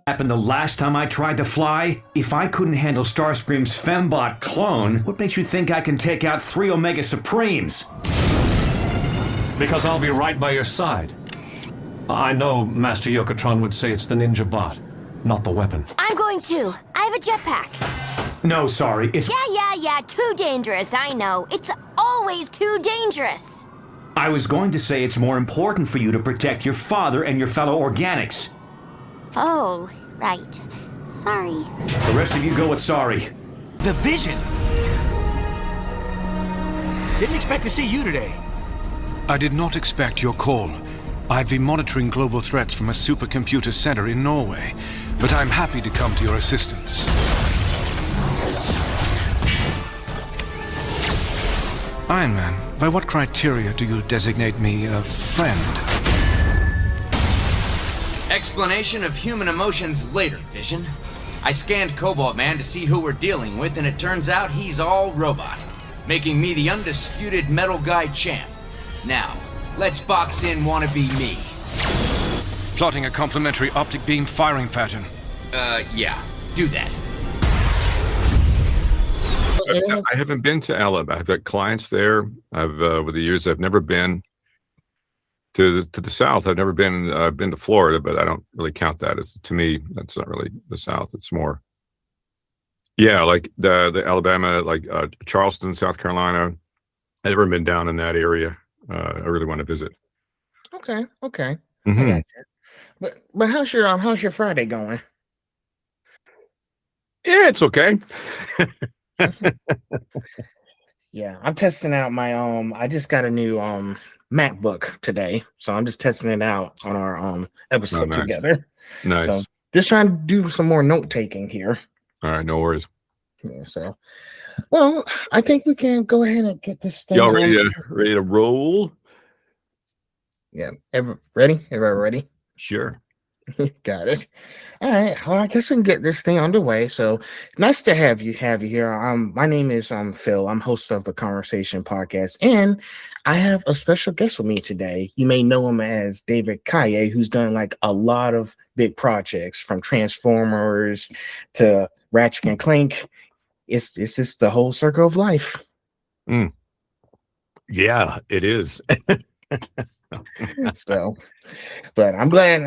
Happened the last time I tried to fly? If I couldn't handle Starscream's Fembot clone, what makes you think I can take out 3 Omega Supremes? Because I'll be right by your side. I know Master Yokotron would say it's the ninja bot, not the weapon. I'm going too. I have a jetpack. No, sorry, it's... Yeah, too dangerous, I know. It's always too dangerous. I was going to say it's more important for you to protect your father and your fellow organics. Oh, right. Sorry. The rest of you go with sorry. The Vision! Didn't expect to see you today. I did not expect your call. I've been monitoring global threats from a supercomputer center in Norway, but I'm happy to come to your assistance. Iron Man, by what criteria do you designate me a friend? Explanation of human emotions later, Vision. I scanned Cobalt Man to see who we're dealing with, and it turns out he's all robot, making me the undisputed Metal Guy champ. Now, let's box in wannabe me. Plotting a complementary optic beam firing pattern. Yeah, do that. I haven't been to Alabama. I've got clients there. Over the years, I've never been to the South. I've never been. I've been to Florida, but I don't really count that as, to me, that's not really the South. It's more, yeah, like the Alabama, like Charleston, South Carolina. I've never been down in that area. I really want to visit. Okay. Mm-hmm. I got you. But how's your Friday going? Yeah, it's okay. Yeah, I'm testing out my I just got a new MacBook today, so I'm just testing it out on our episode together. Nice. So just trying to do some more note taking here. All right, no worries. Yeah, so well, I think we can go ahead and get this thing. Y'all ready to roll? Yeah, ready? Everybody ready? Sure. Got it. All right. Well, I guess we can get this thing underway. So nice to have you here. My name is Phil. I'm host of the Conversation Podcast, and I have a special guest with me today. You may know him as David Kaye, who's done like a lot of big projects, from Transformers to Ratchet and Clank. It's just the whole circle of life. Yeah, it is. So, but I'm glad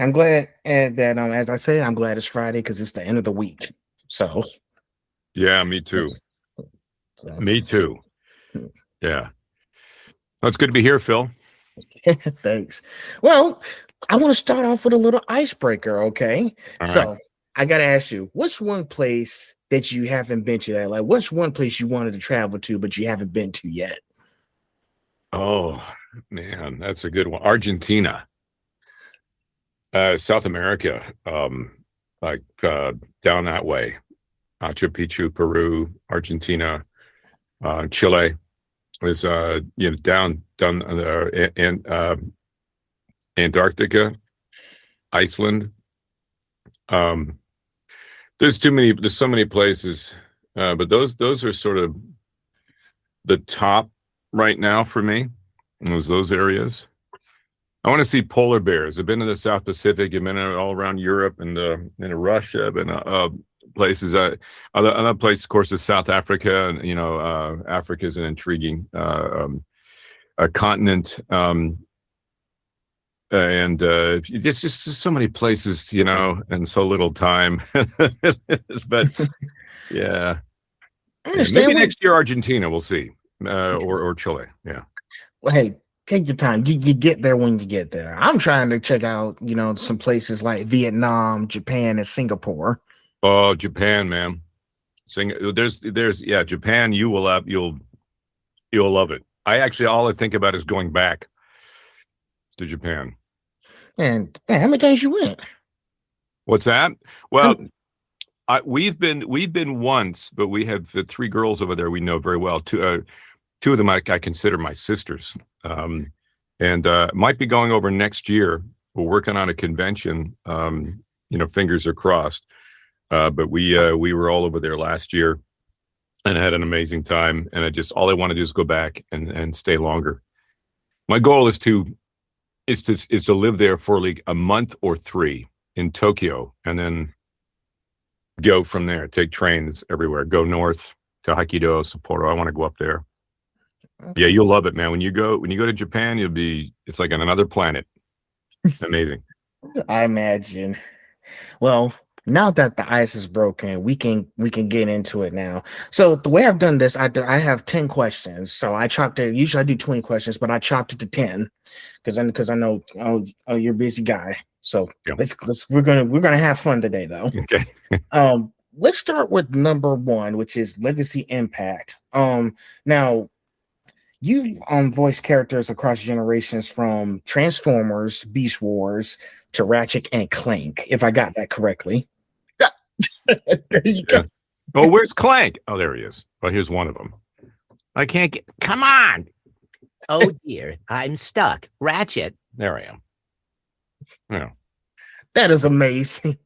that as I said, I'm glad it's Friday because it's the end of the week. So yeah, me too. Me too. Yeah. Well, it's good to be here, Phil. Thanks. Well, I want to start off with a little icebreaker, okay? All so right. I gotta ask you, what's one place that you haven't been to? Like, what's one place you wanted to travel to but you haven't been to yet? Oh man, that's a good one. Argentina, South America, like down that way, Machu Picchu, Peru, Argentina, Chile was down and Antarctica, Iceland. There's so many places, but those are sort of the top right now for me. Those areas. I want to see polar bears. I've been to the South Pacific. I've been all around Europe and in Russia. I've been places. Another place, of course, is South Africa. And Africa is an intriguing continent. And it's just so many places, and so little time. But yeah, maybe next year Argentina. We'll see, or Chile. Yeah. Well, hey, take your time. You get there when you get there. I'm trying to check out, some places like Vietnam, Japan, and Singapore. Oh, Japan, man. There's Japan. You'll love it. All I think about is going back to Japan. And how many times you went? What's that? Well, we've been once, but we have 3 girls over there we know very well. Two of them I consider my sisters, and might be going over next year. we're working on a convention. Fingers are crossed. But we were all over there last year and had an amazing time. And all I want to do is go back and stay longer. My goal is to live there for like a month or 3 in Tokyo, and then go from there. Take trains everywhere. Go north to Hokkaido, Sapporo. I want to go up there. Okay. Yeah, you'll love it, man. When you go to Japan, it's like on another planet. Amazing. I imagine. Well, now that the ice is broken, we can get into it now. So the way I've done this, I have 10 questions. So I chopped it. Usually I do 20 questions, but I chopped it to 10 because I know you're a busy guy. So yeah. We're gonna have fun today, though. Okay. Let's start with number 1, which is legacy impact. Now you've voiced characters across generations from Transformers, Beast Wars to Ratchet and Clank, if I got that correctly. There you go. Oh, where's Clank? Oh, there he is. Well, here's one of them. I can't get. Come on. Oh dear, I'm stuck. Ratchet. There I am. Yeah. That is amazing.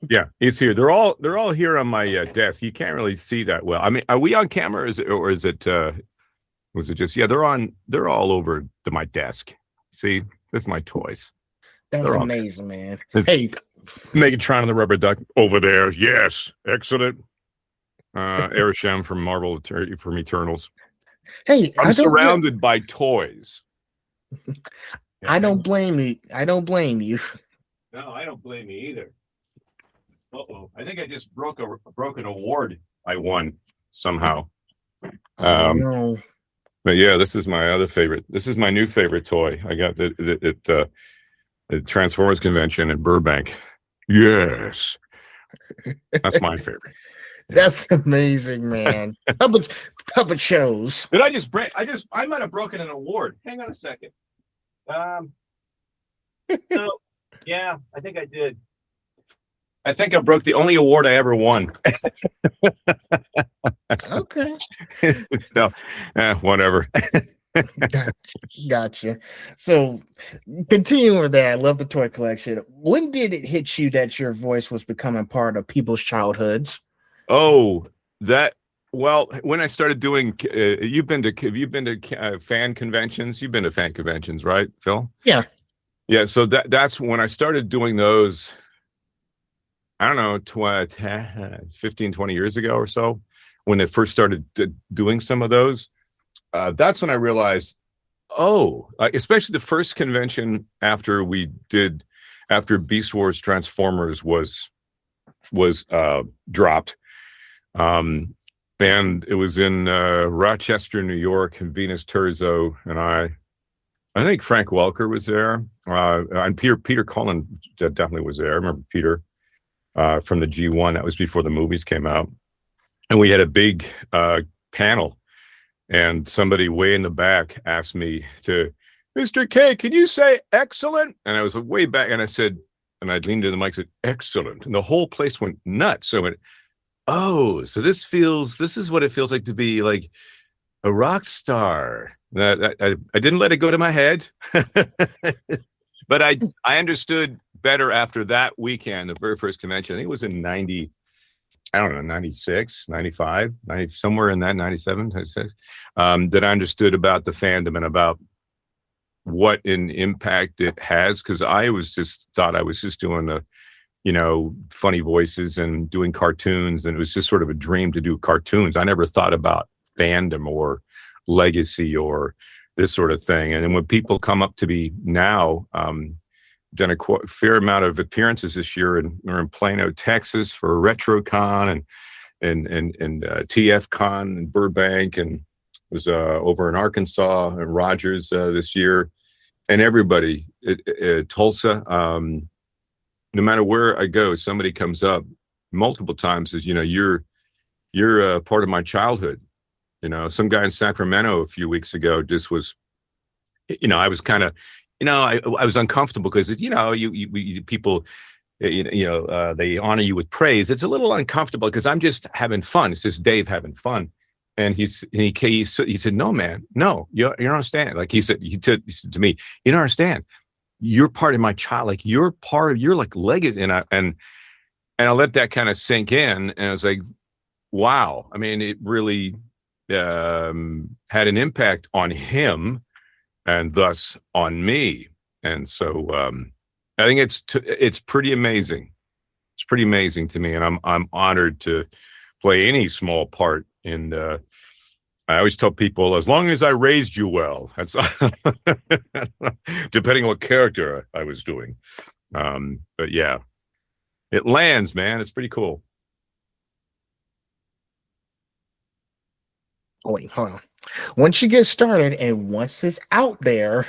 Yeah, he's here. They're all here on my desk. You can't really see that well. I mean, are we on camera? Or is it? Was it just? Yeah, they're all over my desk. See, this is my toys. That's amazing, man. Hey, Megatron and the Rubber Duck over there. Yes, excellent. Arishem from Marvel from Eternals. Hey, I'm surrounded by toys. I don't blame you. I don't blame you. No, I don't blame you either. Uh-oh. I think I just broke an award I won somehow. No. But yeah, this is my other favorite. This is my new favorite toy. I got the Transformers convention in Burbank. Yes. That's my favorite. That's amazing, man. Puppet shows. Did I just break? I might have broken an award. Hang on a second. No, yeah, I think I did. I think I broke the only award I ever won. Okay. No, whatever. Gotcha. So, continuing with that, I love the toy collection. When did it hit you that your voice was becoming part of people's childhoods? Oh, when I started doing, have you been to fan conventions? You've been to fan conventions, right, Phil? Yeah. Yeah. So that's when I started doing those. I don't know, 15, 20 years ago or so, when they first started doing some of those. That's when I realized, especially the first convention after Beast Wars Transformers was dropped. And it was in Rochester, New York, and Venus Terzo and I think Frank Welker was there. And Peter Cullen definitely was there. I remember Peter from the G1. That was before the movies came out. And we had a big panel. And somebody way in the back asked me to, Mr. Kaye, can you say excellent? And I was way back, and I said, and I leaned into the mic and said, excellent. And the whole place went nuts. So I went, oh, so this is what it feels like to be like a rock star. I didn't let it go to my head, but I understood better after that weekend, the very first convention. I think it was in 96, 95, 90, somewhere in that 97, 96, that I understood about the fandom and about what an impact it has. Cause I thought I was just doing funny voices and doing cartoons. And it was just sort of a dream to do cartoons. I never thought about fandom or legacy or this sort of thing. And then when people come up to me now, done a fair amount of appearances this year, and we're in Plano, Texas for RetroCon and TFCon in Burbank, and was over in Arkansas and Rogers this year, and everybody Tulsa. No matter where I go, somebody comes up multiple times says, you're part of my childhood. Some guy in Sacramento a few weeks ago just was, I was kind of, I was uncomfortable because, you people, they honor you with praise. It's a little uncomfortable because I'm just having fun. It's just Dave having fun. And he said, no, man, no, you don't understand. Like he said to me, you don't understand. you're part of my child. Like you're like legacy. And I let that kind of sink in. And I was like, wow. I mean, it really had an impact on him and thus on me. And so I think it's pretty amazing. It's pretty amazing to me. And I'm honored to play any small part in I always tell people, as long as I raised you well, that's depending on what character I was doing. But yeah, it lands, man. It's pretty cool. Wait, hold on. Once you get started and once it's out there,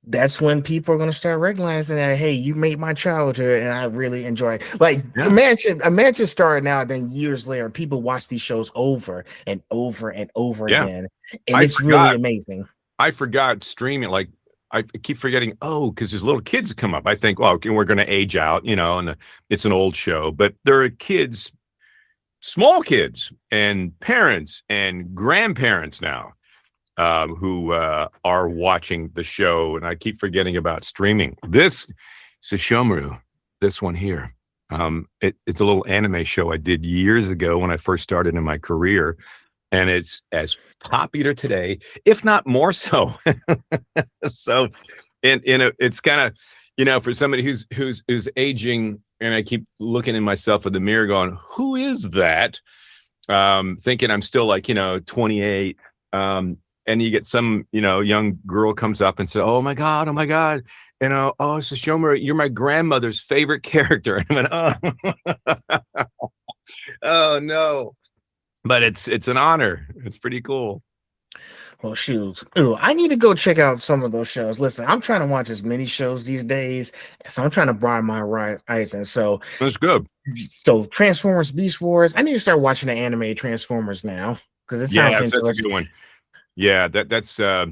that's when people are going to start recognizing that, hey, you made my childhood and I really enjoy it. Like, imagine starting out, then years later, people watch these shows over and over and over again. And it's really amazing. I forgot streaming. Like, I keep forgetting, because there's little kids that come up. I think, well, okay, we're going to age out, and it's an old show. But there are kids, small kids, and parents and grandparents now who are watching the show, and I keep forgetting about streaming. This Sesshomaru, this one here, it's a little anime show I did years ago when I first started in my career, and it's as popular today, if not more so. So, it's kind of, for somebody who's aging, and I keep looking at myself in the mirror, going, "Who is that?" Thinking I'm still like 28. And you get some, young girl comes up and says, "Oh my God. Sesshomaru, you're my grandmother's favorite character." And I went, oh no. But it's an honor. It's pretty cool. Well, shoot. Ooh, I need to go check out some of those shows. Listen, I'm trying to watch as many shows these days, so I'm trying to broaden my horizon. So that's good. So Transformers, Beast Wars. I need to start watching the anime Transformers now because it sounds interesting. That's a good one. Yeah, that's. I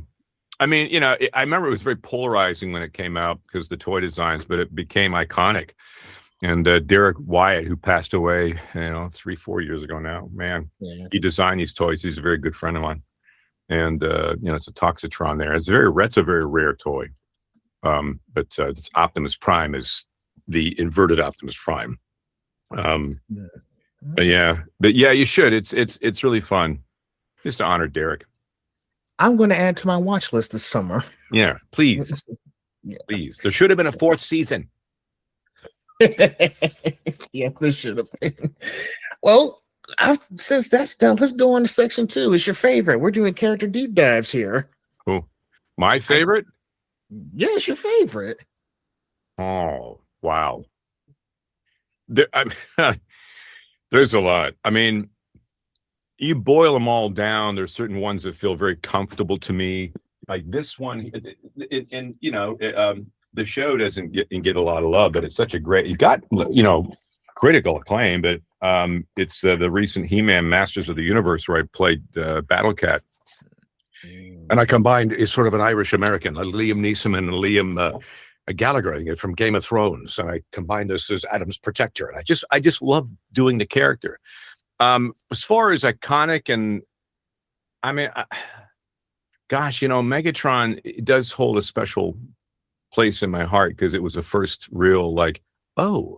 mean, I remember it was very polarizing when it came out because the toy designs, but it became iconic. And Derek Wyatt, who passed away, 3-4 years ago now, man, he designed these toys. He's a very good friend of mine. And it's a Toxitron there. That's a very rare toy. But it's Optimus Prime is the inverted Optimus Prime. But yeah, you should. It's really fun just to honor Derek. I'm going to add to my watch list this summer. Yeah, please. Please. There should have been a 4th season. Yes, there should have been. Well, since that's done, let's go on to section 2. It's your favorite. We're doing character deep dives here. Cool. My favorite? It's your favorite. Oh, wow. There's a lot. I mean, you boil them all down. There's certain ones that feel very comfortable to me. Like this one, the show doesn't get a lot of love, but it's such a great. You got critical acclaim, but it's the recent He-Man Masters of the Universe where I played Battle Cat, and I combined is sort of an Irish American, Liam Neeson and Liam Gallagher, I think, from Game of Thrones, and I combined this as Adam's protector, and I just love doing the character. As far as iconic, and I mean, Megatron, it does hold a special place in my heart because it was the first real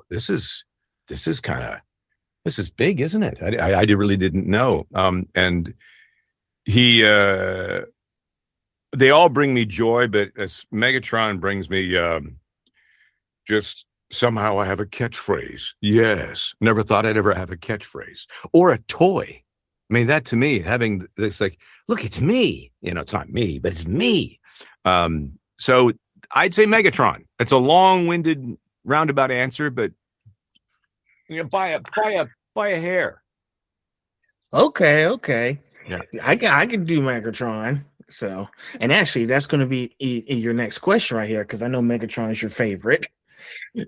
this is big, isn't it? I really didn't know. And he they all bring me joy, but as Megatron brings me just somehow I have a catchphrase. Yes, never thought I'd ever have a catchphrase or a toy. I mean, that to me, having this look, it's me. It's not me, but it's me. So I'd say Megatron. It's a long-winded, roundabout answer, but buy a hair. Okay. Yeah, I can do Megatron. So, and actually, that's going to be in your next question right here because I know Megatron is your favorite.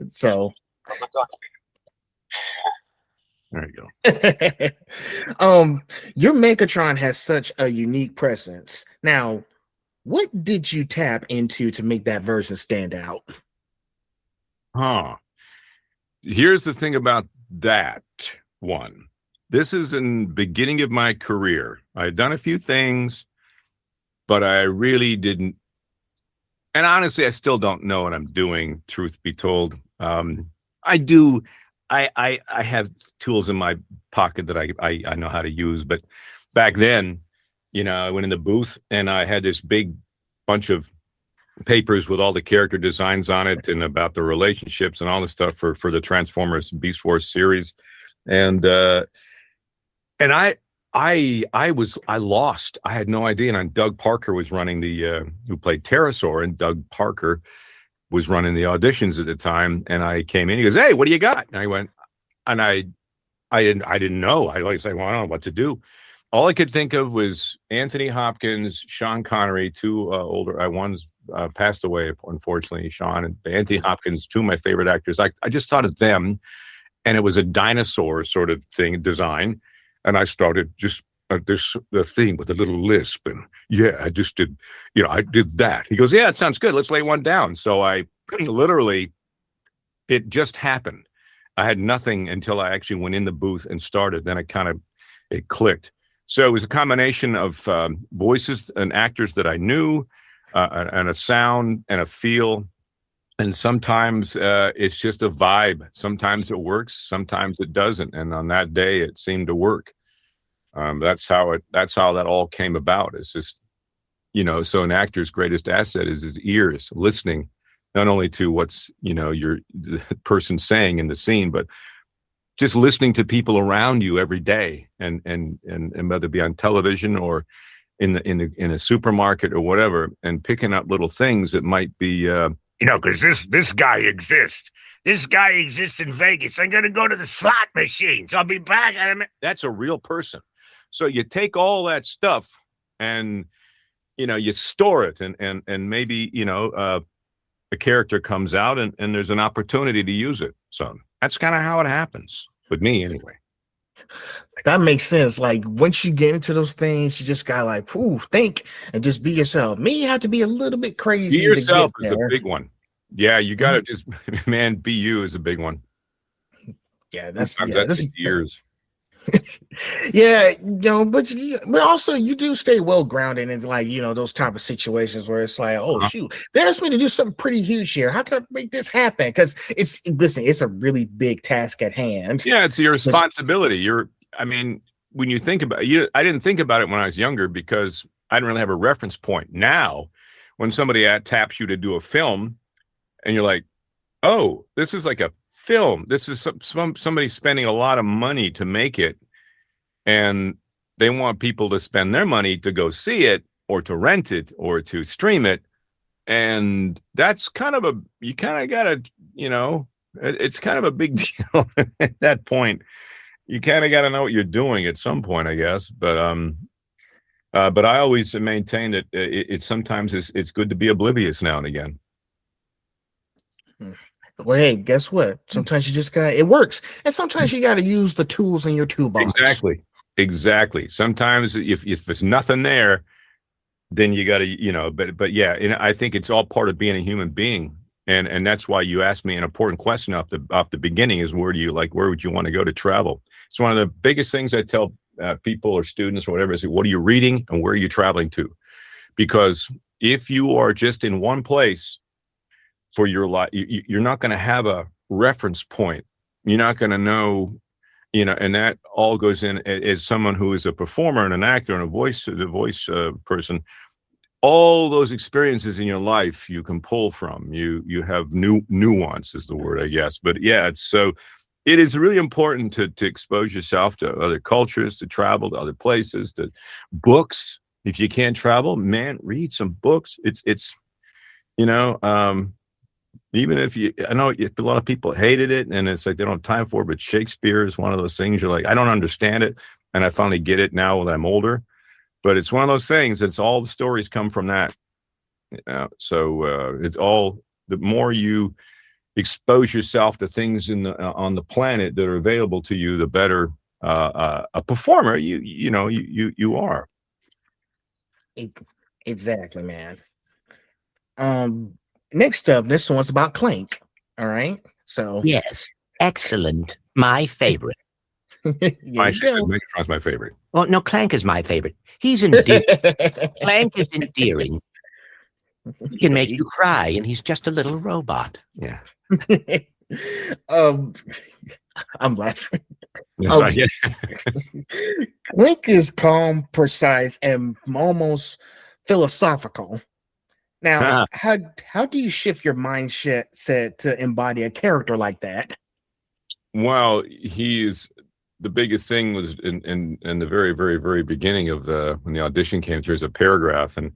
So, there you go. Your Megatron has such a unique presence. Now, what did you tap into to make that version stand out? Here's the thing about that one. This is in the beginning of my career. I had done a few things, but I really didn't And honestly, I still don't know what I'm doing, truth be told. I do. I have tools in my pocket that I know how to use. But back then, I went in the booth and I had this big bunch of papers with all the character designs on it and about the relationships and all the stuff for the Transformers Beast Wars series. And I lost. I had no idea. And Doug Parker was running who played Pterosaur, and Doug Parker was running the auditions at the time. And I came in. He goes, "Hey, what do you got?" And I went, and I didn't know. I like say, "Well, I don't know what to do." All I could think of was Anthony Hopkins, Sean Connery, two older. One's passed away, unfortunately. Sean and Anthony Hopkins, two of my favorite actors. I just thought of them, and it was a dinosaur sort of thing design. And I started just the thing with a little lisp, and I just did, I did that. He goes, "Yeah, it sounds good. Let's lay one down." So I literally, it just happened. I had nothing until I actually went in the booth and started. Then it clicked. So it was a combination of voices and actors that I knew, and a sound and a feel. And sometimes it's just a vibe. Sometimes it works, sometimes it doesn't. And on that day, it seemed to work. That's how that all came about. It's just, so an actor's greatest asset is his ears, listening, not only to what's, the person saying in the scene, but just listening to people around you every day, and whether it be on television or in a supermarket or whatever, and picking up little things that might be, because this guy exists. This guy exists in Vegas. I'm going to go to the slot machines. I'll be back. That's a real person. So you take all that stuff and, you store it, and maybe, a character comes out and there's an opportunity to use it. So that's kind of how it happens with me anyway. That makes sense. Like once you get into those things, you just gotta think and just be yourself. Me, you have to be a little bit crazy. Be yourself to is a big one. Yeah, you gotta just be you is a big one. Yeah, that's years. Yeah, but also you do stay well grounded in those type of situations where it's like, oh shoot, they asked me to do something pretty huge here. How can I make this happen? Because it's a really big task at hand. Yeah, it's your responsibility. When you think about it, I didn't think about it when I was younger because I didn't really have a reference point. Now, when somebody taps you to do a film, and you're like, oh, this is like a film. This is somebody spending a lot of money to make it, and they want people to spend their money to go see it or to rent it or to stream it. And that's you kind of gotta, it's kind of a big deal at that point. You kind of got to know what you're doing at some point, I guess. But I always maintain that it's sometimes it's good to be oblivious now and again. Well, hey, guess what? Sometimes you just it works. And sometimes you got to use the tools in your toolbox. Exactly. Sometimes if there's nothing there, then you got to, but yeah, I think it's all part of being a human being. And that's why you asked me an important question off the beginning is where would you want to go to travel? It's one of the biggest things I tell people or students or whatever is, what are you reading and where are you traveling to? Because if you are just in one place for your life, you're not going to have a reference point. You're not going to know, and that all goes in as someone who is a performer and an actor and the voice person. All those experiences in your life you can pull from. You have nuance is the word, I guess. But yeah, it is really important to expose yourself to other cultures, to travel to other places, to books. If you can't travel, man, read some books. It's even if I know a lot of people hated it and it's like they don't have time for it, but Shakespeare is one of those things you're like, I don't understand it. And I finally get it now when I'm older. But it's one of those things. It's all the stories come from that. So it's all the more you expose yourself to things on the planet that are available to you, the better a performer you are. Exactly, man. Next up, this one's about Clank. All right. So yes, excellent. My favorite. Megatron's my favorite. Well, no, Clank is my favorite. He's endearing. Clank is endearing. He can make you cry, and he's just a little robot. Yeah. um, I'm laughing. Yes, Um, I get Link is calm, precise, and almost philosophical. Now, how do you shift your mindset to embody a character like that? Well, he's the biggest thing was in the very, very, very beginning of when the audition came through, as a paragraph, and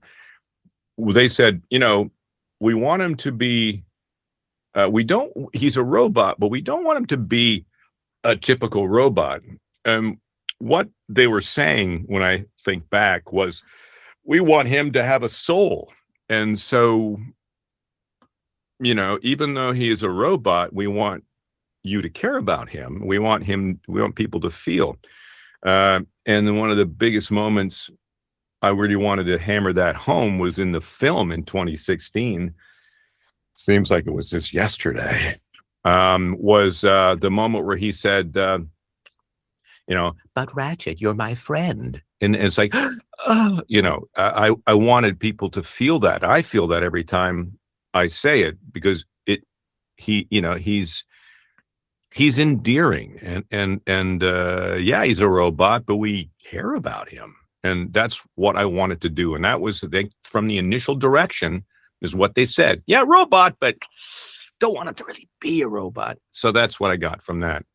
they said, we want him to be, he's a robot, but we don't want him to be a typical robot. What they were saying, when I think back, was we want him to have a soul. And so, even though he is a robot, we want you to care about him. We want people to feel. And then one of the biggest moments I really wanted to hammer that home was in the film in 2016. Seems like it was just yesterday. Was the moment where he said, but Ratchet, you're my friend. And it's like, I wanted people to feel that. I feel that every time I say it, because he's endearing, and yeah, he's a robot, but we care about him. And that's what I wanted to do. And that was, from the initial direction, is what they said. Yeah, robot, but don't want him to really be a robot. So that's what I got from that.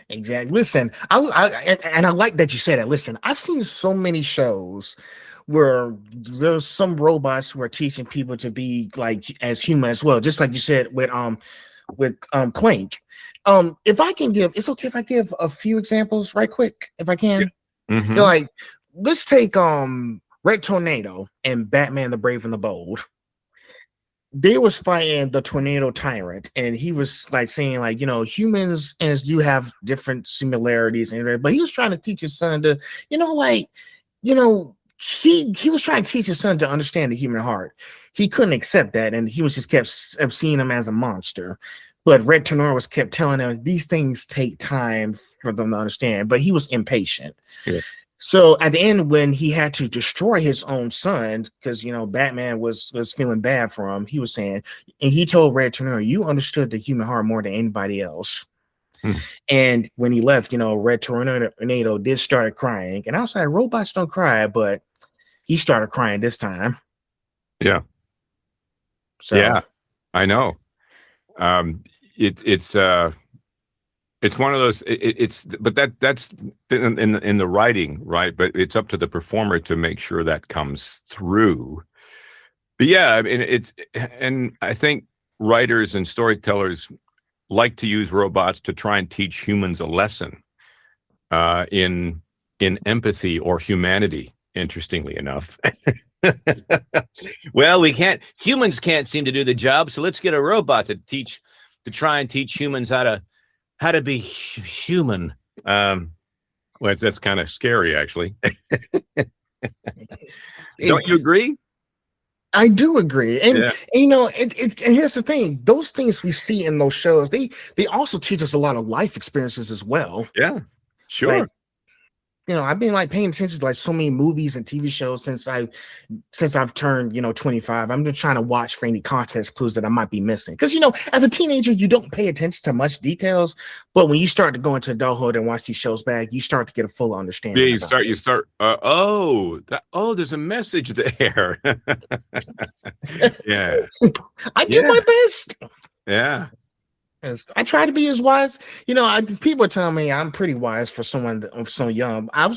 Exactly. Listen, I like that you said that. Listen, I've seen so many shows where there's some robots who are teaching people to be like as human as well, just like you said with Clank. If I can give, it's okay if I give a few examples right quick, if I can. Yeah. Mm-hmm. Like, let's take Red Tornado and Batman the Brave and the Bold. They was fighting the Tornado Tyrant, and he was like saying, like, humans and do have different similarities, but he was trying to teach his son to, he was trying to teach his son to understand the human heart. He couldn't accept that, and he was just kept seeing him as a monster. But Red Tornado was kept telling him these things take time for them to understand, but he was impatient. Yeah. So at the end, when he had to destroy his own son, because Batman was feeling bad for him, he was saying, and he told Red Tornado, "You understood the human heart more than anybody else." And when he left, Red Tornado did start crying, and I was like, robots don't cry, but he started crying this time. Yeah. So yeah, I know. It's one of those. But that's in the writing, right? But it's up to the performer to make sure that comes through. But yeah, I mean, and I think writers and storytellers like to use robots to try and teach humans a lesson in empathy or humanity. Interestingly enough. Well, humans can't seem to do the job, so let's get a robot to try and teach humans how to be human. Well, that's kind of scary, actually. Don't you agree? I do agree, and Yeah. and here's the thing: those things we see in those shows, they also teach us a lot of life experiences as well. Yeah, sure. Like, I've been like paying attention to like so many movies and TV shows since I've turned 25. I'm just trying to watch for any context clues that I might be missing. Because as a teenager, you don't pay attention to much details, but when you start to go into adulthood and watch these shows back, you start to get a full understanding. Yeah, you start. There's a message there. Yeah, I do my best. yeah. I try to be as wise. People tell me I'm pretty wise for someone so young. I'm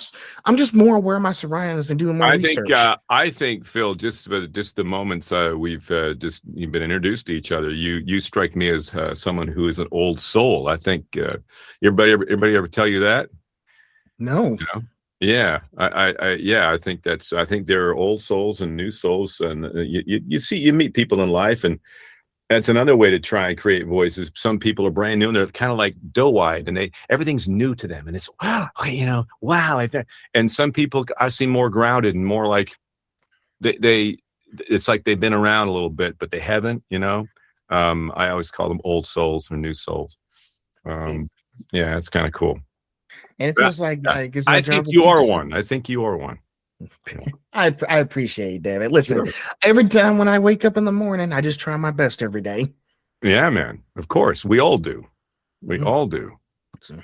just more aware of my surroundings and doing more research. I think Phil, just the moments you've been introduced to each other, you strike me as someone who is an old soul. I think everybody ever tell you that? No. Yeah, I think there are old souls and new souls, and you meet people in life, and that's another way to try and create voices. Some people are brand new and they're kind of like doe-eyed, and everything's new to them, and it's wow. And some people I see more grounded and more like it's like they've been around a little bit, but they haven't. I always call them old souls or new souls. Yeah, it's kind of cool. And it feels like I think you are one. I think you are one. I appreciate that. Man. Listen, Sure. every time when I wake up in the morning, I just try my best every day. Yeah, man. Of course, we all do. We Mhm. all do. So,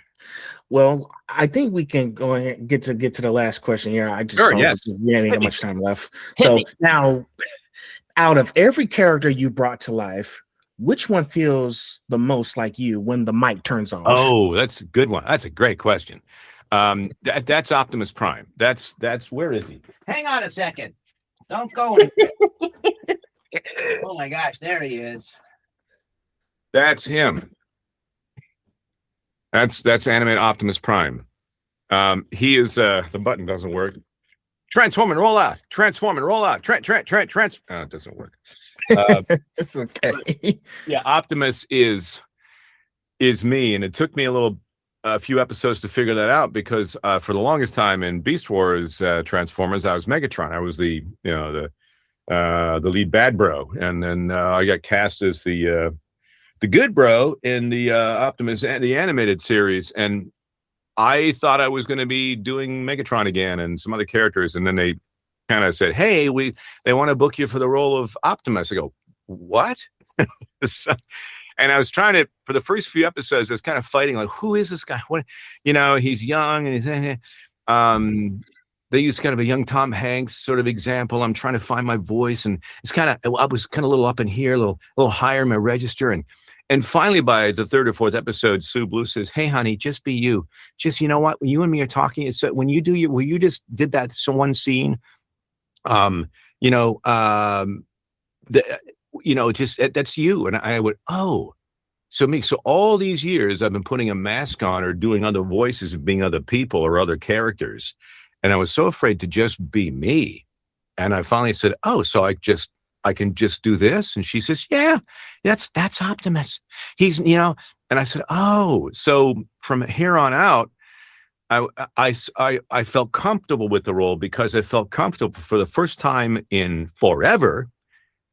well, I think we can go ahead and get to the last question here. I just Sure. saw Yes. we didn't Hit have me. much time left. Hit So me. now, out of every character you brought to life, which one feels the most like you when the mic turns off? Oh, that's a good one. That's a great question. That's Optimus Prime. That's where is he? Hang on a second. Don't go anywhere. Oh my gosh, there he is. That's him. That's animated Optimus Prime. He is the button doesn't work. Transform and roll out. Transform and roll out. Trans. It doesn't work. It's okay. Yeah, Optimus is me, and it took me a few episodes to figure that out because for the longest time in Beast Wars Transformers, I was Megatron. I was the lead bad bro, and then I got cast as the good bro in the Optimus the animated series, and I thought I was going to be doing Megatron again and some other characters, and then they kind of said, "Hey, they want to book you for the role of Optimus." I go, "What?" And I was trying to, for the first few episodes, I was kind of fighting, like, who is this guy? What, he's young and they use kind of a young Tom Hanks sort of example. I'm trying to find my voice, and I was kind of a little up in here, a little higher in my register, and finally by the third or fourth episode, Sue Blue says, "Hey, honey, just be you. Just, you know what? When you and me are talking, it's when you just did that one scene, that's you." And I would, oh, so all these years I've been putting a mask on or doing other voices and being other people or other characters. And I was so afraid to just be me. And I finally said, oh, so I can just do this. And she says, yeah, that's Optimus. He's, and I said, oh, so from here on out, I felt comfortable with the role because I felt comfortable for the first time in forever.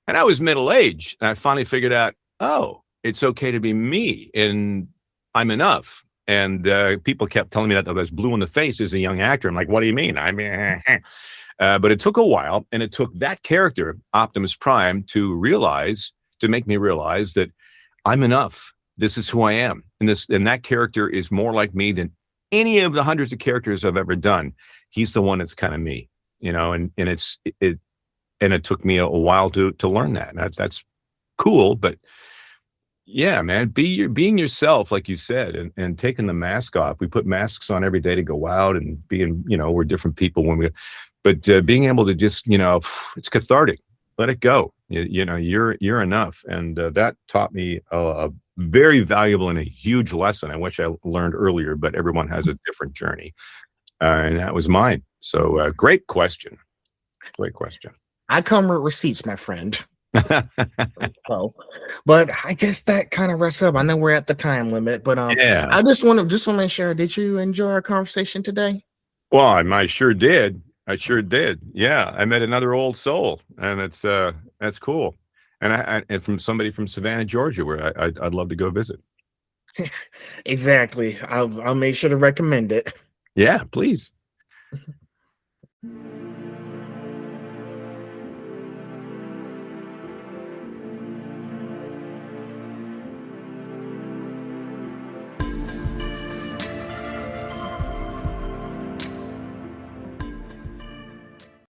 And I was middle-aged, and I finally figured out, oh, it's okay to be me, and I'm enough. And people kept telling me that I was blue in the face as a young actor. I'm like, what do you mean? I mean, but it took a while, and it took that character, Optimus Prime, to make me realize that I'm enough. This is who I am, and that character is more like me than any of the hundreds of characters I've ever done. He's the one that's kind of me, and it took me a while to learn that. And that's cool, but yeah, man, being yourself, like you said, and taking the mask off. We put masks on every day to go out and being, we're different people but being able to just, it's cathartic. Let it go. You're enough. And that taught me a very valuable and a huge lesson. I wish I learned earlier, but everyone has a different journey. And that was mine. So great question. Great question. I come with receipts, my friend. So, but I guess that kind of wraps up. I know we're at the time limit, but yeah. I just want to make sure. Did you enjoy our conversation today? Well, I sure did. Yeah, I met another old soul, and that's cool. And from somebody from Savannah, Georgia, where I'd love to go visit. Exactly. I'll make sure to recommend it. Yeah, please.